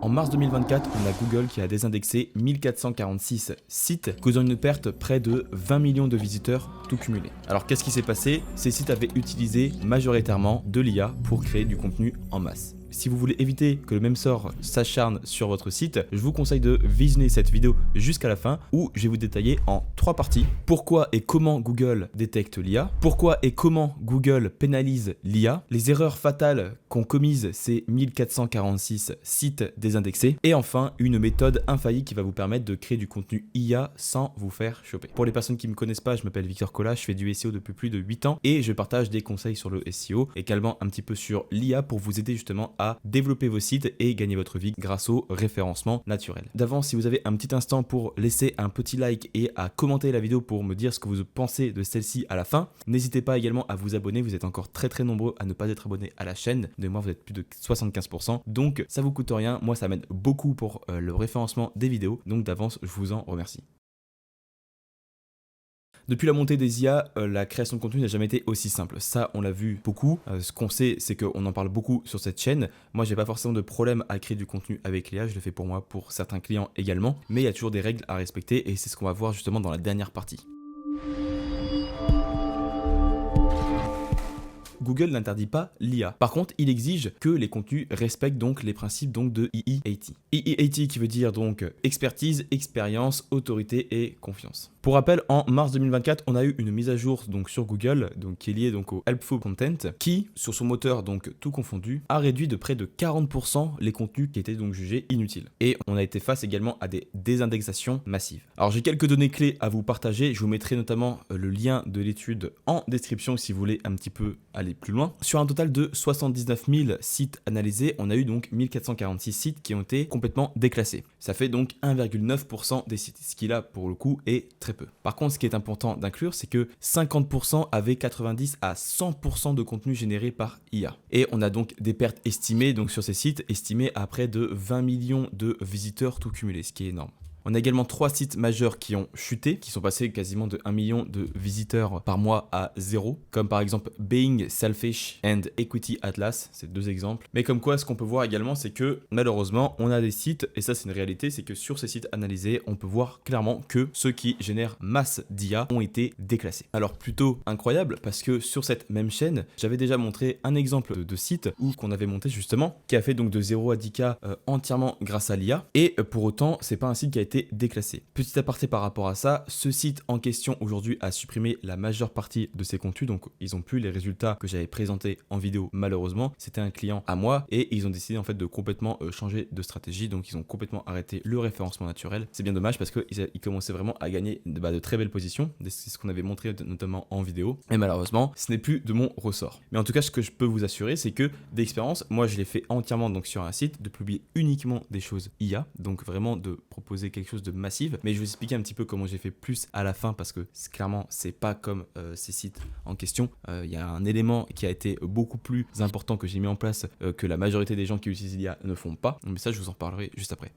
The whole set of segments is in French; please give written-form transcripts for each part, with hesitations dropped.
En mars 2024, on a Google qui a désindexé 1446 sites, causant une perte près de 20 millions de visiteurs tout cumulé. Alors qu'est-ce qui s'est passé? Ces sites avaient utilisé majoritairement de l'IA pour créer du contenu en masse. Si vous voulez éviter que le même sort s'acharne sur votre site, je vous conseille de visionner cette vidéo jusqu'à la fin où je vais vous détailler en 3 parties pourquoi et comment Google détecte l'IA, pourquoi et comment Google pénalise l'IA, les erreurs fatales qu'ont commises ces 1446 sites désindexés et enfin une méthode infaillible qui va vous permettre de créer du contenu IA sans vous faire choper. Pour les personnes qui ne me connaissent pas, je m'appelle Victor Colas, je fais du SEO depuis plus de 8 ans et je partage des conseils sur le SEO et également un petit peu sur l'IA pour vous aider justement à développer vos sites et gagner votre vie grâce au référencement naturel. D'avance, si vous avez un petit instant pour laisser un petit like et à commenter la vidéo pour me dire ce que vous pensez de celle-ci à la fin, n'hésitez pas également à vous abonner, vous êtes encore très nombreux à ne pas être abonnés à la chaîne, de moi vous êtes plus de 75%, donc ça vous coûte rien, moi ça m'aide beaucoup pour le référencement des vidéos, donc d'avance je vous en remercie. Depuis la montée des IA, la création de contenu n'a jamais été aussi simple. Ça, on l'a vu beaucoup. Ce qu'on sait, c'est qu'on en parle beaucoup sur cette chaîne. Moi, j'ai pas forcément de problème à créer du contenu avec l'IA. Je le fais pour moi, pour certains clients également. Mais il y a toujours des règles à respecter et c'est ce qu'on va voir justement dans la dernière partie. Google n'interdit pas l'IA. Par contre, il exige que les contenus respectent donc les principes donc de EE80. EE80 qui veut dire donc expertise, expérience, autorité et confiance. Pour rappel, en mars 2024, on a eu une mise à jour donc sur Google, donc qui est liée donc au Helpful Content, qui sur son moteur donc tout confondu a réduit de près de 40% les contenus qui étaient donc jugés inutiles. Et on a été face également à des désindexations massives. Alors j'ai quelques données clés à vous partager. Je vous mettrai notamment le lien de l'étude en description si vous voulez un petit peu aller plus loin. Sur un total de 79 000 sites analysés, on a eu donc 1446 sites qui ont été complètement déclassés. Ça fait donc 1,9% des sites, ce qui là pour le coup est très peu. Par contre, ce qui est important d'inclure, c'est que 50% avaient 90 à 100% de contenu généré par IA. Et on a donc des pertes estimées donc sur ces sites, estimées à près de 20 millions de visiteurs tout cumulé, ce qui est énorme. On a également 3 sites majeurs qui ont chuté, qui sont passés quasiment de 1 million de visiteurs par mois à 0, comme par exemple Being Selfish and Equity Atlas, c'est 2 exemples. Mais comme quoi, ce qu'on peut voir également, c'est que malheureusement, on a des sites, et ça c'est une réalité, c'est que sur ces sites analysés, on peut voir clairement que ceux qui génèrent masse d'IA ont été déclassés. Alors plutôt incroyable, parce que sur cette même chaîne, j'avais déjà montré un exemple de site où qu'on avait monté justement, qui a fait donc de 0 à 10K entièrement grâce à l'IA, et pour autant, c'est pas un site qui a été déclassé. Petit aparté par rapport à ça, ce site en question aujourd'hui a supprimé la majeure partie de ses contenus, donc ils ont plus les résultats que j'avais présentés en vidéo malheureusement. C'était un client à moi et ils ont décidé en fait de complètement changer de stratégie, donc ils ont complètement arrêté le référencement naturel. C'est bien dommage parce qu'ils commençaient vraiment à gagner de très belles positions, c'est ce qu'on avait montré notamment en vidéo, et malheureusement ce n'est plus de mon ressort. Mais en tout cas ce que je peux vous assurer c'est que d'expérience, moi je l'ai fait entièrement donc sur un site, de publier uniquement des choses IA, donc vraiment de proposer quelque chose de massif, mais je vais vous expliquer un petit peu comment j'ai fait plus à la fin parce que clairement c'est pas comme ces sites en question. Il y a un élément qui a été beaucoup plus important que j'ai mis en place que la majorité des gens qui utilisent l'IA ne font pas, mais ça je vous en parlerai juste après.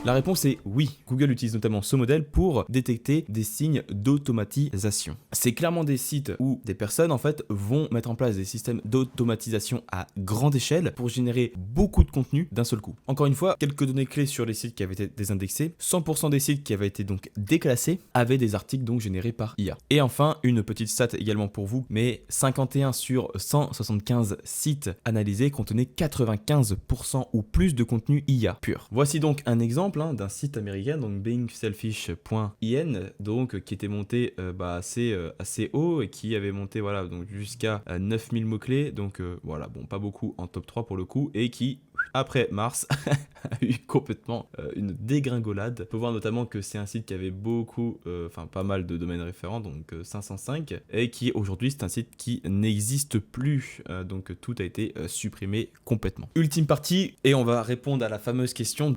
La réponse est oui. Google utilise notamment ce modèle pour détecter des signes d'automatisation. C'est clairement des sites où des personnes en fait vont mettre en place des systèmes d'automatisation à grande échelle pour générer beaucoup de contenu d'un seul coup. Encore une fois, quelques données clés sur les sites qui avaient été désindexés. 100% des sites qui avaient été donc déclassés avaient des articles donc générés par IA. Et enfin, une petite stat également pour vous, mais 51 sur 175 sites analysés contenaient 95% ou plus de contenu IA pur. Voici donc un exemple d'un site américain, donc beingselfish.in, donc qui était monté assez haut et qui avait monté voilà donc jusqu'à 9000 mots-clés, donc voilà, bon, pas beaucoup en top 3 pour le coup, et qui après mars a eu complètement une dégringolade. On peut voir notamment que c'est un site qui avait beaucoup, pas mal de domaines référents, donc 505, et qui aujourd'hui c'est un site qui n'existe plus, donc tout a été supprimé complètement. Ultime partie, et on va répondre à la fameuse question.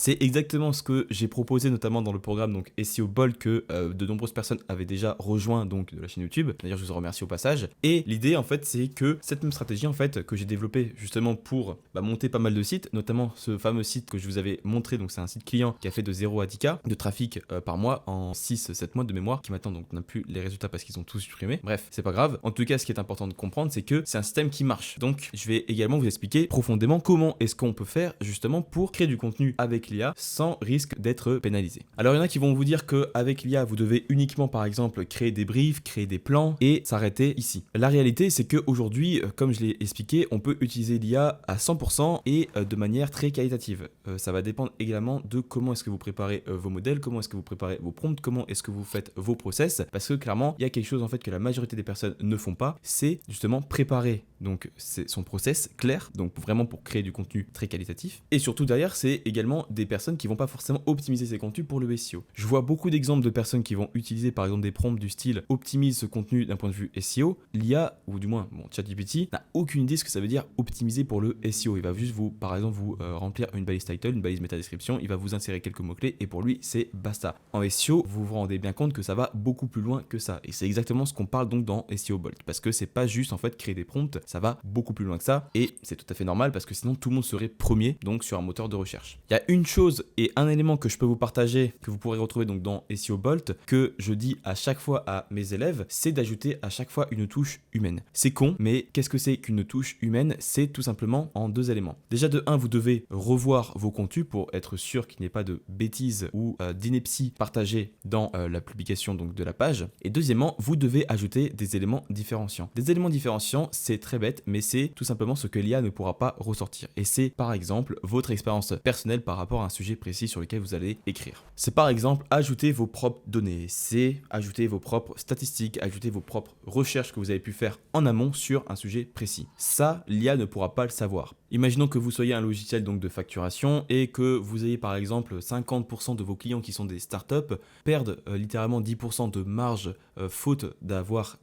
C'est exactement ce que j'ai proposé notamment dans le programme donc SEO Bold que de nombreuses personnes avaient déjà rejoint donc de la chaîne YouTube. D'ailleurs, je vous en remercie au passage. Et l'idée en fait, c'est que cette même stratégie en fait que j'ai développée justement pour monter pas mal de sites, notamment ce fameux site que je vous avais montré, donc c'est un site client qui a fait de 0 à 10K de trafic par mois en 6-7 mois de mémoire, qui maintenant donc n'a plus les résultats parce qu'ils ont tous supprimé. Bref, c'est pas grave. En tout cas, ce qui est important de comprendre, c'est que c'est un système qui marche. Donc, je vais également vous expliquer profondément comment est-ce qu'on peut faire justement pour créer du contenu avec l'IA sans risque d'être pénalisé. Alors, il y en a qui vont vous dire qu'avec l'IA, vous devez uniquement par exemple créer des briefs, créer des plans et s'arrêter ici. La réalité, c'est qu'aujourd'hui, comme je l'ai expliqué, on peut utiliser l'IA à 100% et de manière très qualitative. Ça va dépendre également de comment est-ce que vous préparez vos modèles, comment est-ce que vous préparez vos prompts, comment est-ce que vous faites vos process, parce que clairement, il y a quelque chose en fait que la majorité des personnes ne font pas, c'est justement préparer donc c'est son process clair, donc vraiment pour créer du contenu très qualitatif. Et surtout derrière, c'est également des personnes qui vont pas forcément optimiser ces contenus pour le SEO. Je vois beaucoup d'exemples de personnes qui vont utiliser par exemple des prompts du style optimise ce contenu d'un point de vue SEO. L'IA, ou du moins ChatGPT, n'a aucune idée ce que ça veut dire optimiser pour le SEO. Il va juste vous, par exemple, vous remplir une balise title, une balise métadescription, il va vous insérer quelques mots-clés et pour lui, c'est basta. En SEO, vous vous rendez bien compte que ça va beaucoup plus loin que ça. Et c'est exactement ce qu'on parle donc dans SEO Bold. Parce que c'est pas juste en fait créer des prompts, ça va beaucoup plus loin que ça. Et c'est tout à fait normal parce que sinon tout le monde serait premier donc sur un moteur de recherche. Il y a une chose et un élément que je peux vous partager, que vous pourrez retrouver donc dans SEO Bold, que je dis à chaque fois à mes élèves, c'est d'ajouter à chaque fois une touche humaine. C'est con, mais qu'est-ce que c'est qu'une touche humaine? C'est tout simplement en deux éléments. Déjà de 1, vous devez revoir vos contenus pour être sûr qu'il n'y ait pas de bêtises ou d'inepties partagées dans la publication donc de la page. Et deuxièmement, vous devez ajouter des éléments différenciants. Des éléments différenciants, c'est très bête, mais c'est tout simplement ce que l'IA ne pourra pas ressortir. Et c'est par exemple votre expérience personnelle par rapport à un sujet précis sur lequel vous allez écrire. C'est par exemple ajouter vos propres données, c'est ajouter vos propres statistiques, ajouter vos propres recherches que vous avez pu faire en amont sur un sujet précis. Ça, l'IA ne pourra pas le savoir. Imaginons que vous soyez un logiciel donc de facturation et que vous ayez par exemple 50% de vos clients qui sont des startups perdent littéralement 10% de marge faute d'avoir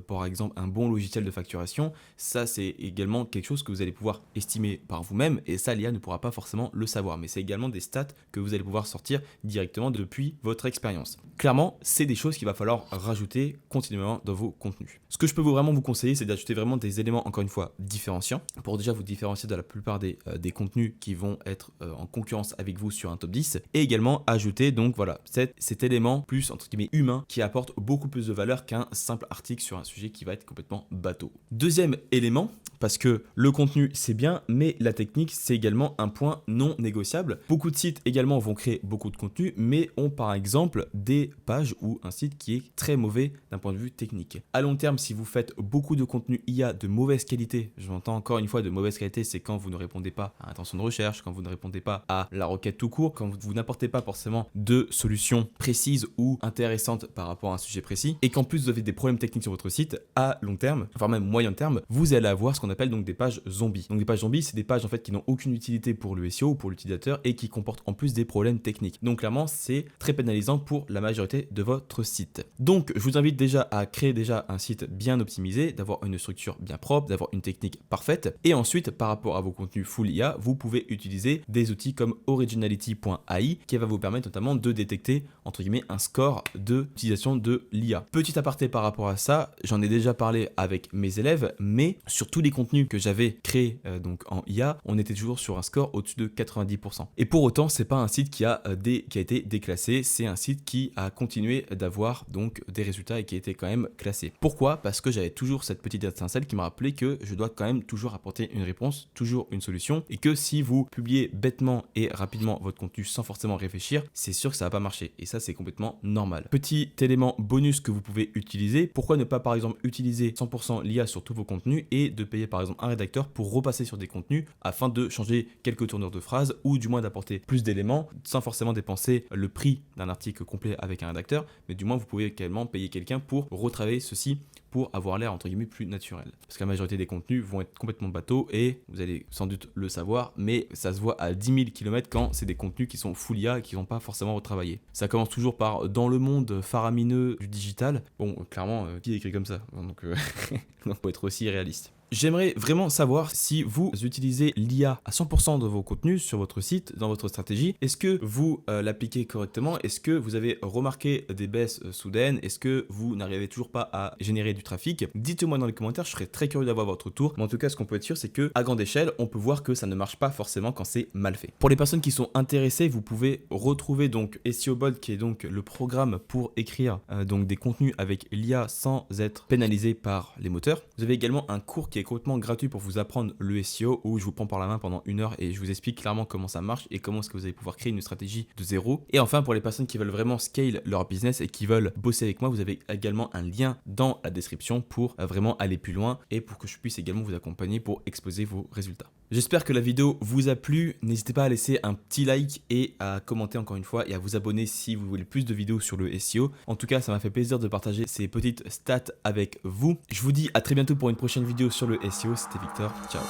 par exemple un bon logiciel de facturation. Ça, c'est également quelque chose que vous allez pouvoir estimer par vous-même et ça, l'IA ne pourra pas forcément le savoir. Mais c'est également des stats que vous allez pouvoir sortir directement depuis votre expérience. Clairement, c'est des choses qu'il va falloir rajouter continuellement dans vos contenus. Ce que je peux vraiment vous conseiller, c'est d'ajouter vraiment des éléments, encore une fois, différenciants pour déjà vous différencier de la plupart des contenus qui vont être en concurrence avec vous sur un top 10 et également ajouter donc voilà cet élément plus entre guillemets humain qui apporte beaucoup plus de valeur qu'un simple article sur un sujet qui va être complètement bateau. Deuxième élément, parce que le contenu c'est bien, mais la technique c'est également un point non négociable. Beaucoup de sites également vont créer beaucoup de contenu, mais ont par exemple des pages ou un site qui est très mauvais d'un point de vue technique. À long terme, si vous faites beaucoup de contenu IA de mauvaise qualité, je m'entends encore une fois de mauvaise qualité, c'est quand vous ne répondez pas à l'intention de recherche, quand vous ne répondez pas à la requête tout court, quand vous n'apportez pas forcément de solutions précises ou intéressantes par rapport à un sujet précis, et qu'en plus vous avez des problèmes techniques sur votre site, à long terme, voire même moyen terme, vous allez avoir ce qu'on appelle donc des pages zombies. Donc des pages zombies, c'est des pages en fait qui n'ont aucune utilité pour le SEO ou pour l'utilisateur et qui comportent en plus des problèmes techniques. Donc clairement, c'est très pénalisant pour la majorité de votre site. Donc je vous invite déjà à créer déjà un site bien optimisé, d'avoir une structure bien propre, d'avoir une technique parfaite, et ensuite par rapport à vos contenus full IA, vous pouvez utiliser des outils comme originality.ai qui va vous permettre notamment de détecter entre guillemets un score d'utilisation de l'IA. Petit aparté par rapport à ça, j'en ai déjà parlé avec mes élèves, mais sur tous les contenus que j'avais créés donc en IA, on était toujours sur un score au-dessus de 90%. Et pour autant, c'est pas un site qui a été déclassé, c'est un site qui a continué d'avoir donc des résultats et qui a été quand même classé. Pourquoi? Parce que j'avais toujours cette petite étincelle qui m'a rappelé que je dois quand même toujours apporter une réponse, toujours une solution, et que si vous publiez bêtement et rapidement votre contenu sans forcément réfléchir, c'est sûr que ça va pas marcher. Et ça, c'est complètement normal. Petit élément bonus que vous pouvez utiliser, pourquoi ne pas par exemple utiliser 100% l'IA sur tous vos contenus et de payer par exemple un rédacteur pour repasser sur des contenus afin de changer quelques tournures de phrases ou du moins d'apporter plus d'éléments sans forcément dépenser le prix d'un article complet avec un rédacteur, mais du moins vous pouvez également payer quelqu'un pour retravailler ceci pour avoir l'air entre guillemets plus naturel. Parce que la majorité des contenus vont être complètement bateaux et vous allez sans doute le savoir, mais ça se voit à 10 000 km quand c'est des contenus qui sont full IA et qui n'ont pas forcément retravaillé. Ça commence toujours par dans le monde faramineux du digital. Bon, clairement, qui écrit comme ça? Donc, faut être aussi réaliste. J'aimerais vraiment savoir si vous utilisez l'IA à 100% de vos contenus sur votre site, dans votre stratégie. Est-ce que vous l'appliquez correctement? Est-ce que vous avez remarqué des baisses soudaines? Est-ce que vous n'arrivez toujours pas à générer du trafic? Dites-moi dans les commentaires, je serais très curieux d'avoir votre retour. Mais en tout cas, ce qu'on peut être sûr, c'est que à grande échelle, on peut voir que ça ne marche pas forcément quand c'est mal fait. Pour les personnes qui sont intéressées, vous pouvez retrouver donc SEO Bold, qui est donc le programme pour écrire donc des contenus avec l'IA sans être pénalisé par les moteurs. Vous avez également un cours qui est complètement gratuit pour vous apprendre le SEO, où je vous prends par la main pendant 1 heure et je vous explique clairement comment ça marche et comment est-ce que vous allez pouvoir créer une stratégie de zéro. Et enfin, pour les personnes qui veulent vraiment scale leur business et qui veulent bosser avec moi, vous avez également un lien dans la description pour vraiment aller plus loin et pour que je puisse également vous accompagner pour exposer vos résultats. J'espère que la vidéo vous a plu. N'hésitez pas à laisser un petit like et à commenter encore une fois et à vous abonner si vous voulez plus de vidéos sur le SEO. En tout cas, ça m'a fait plaisir de partager ces petites stats avec vous. Je vous dis à très bientôt pour une prochaine vidéo sur le SEO. C'était Victor. Ciao.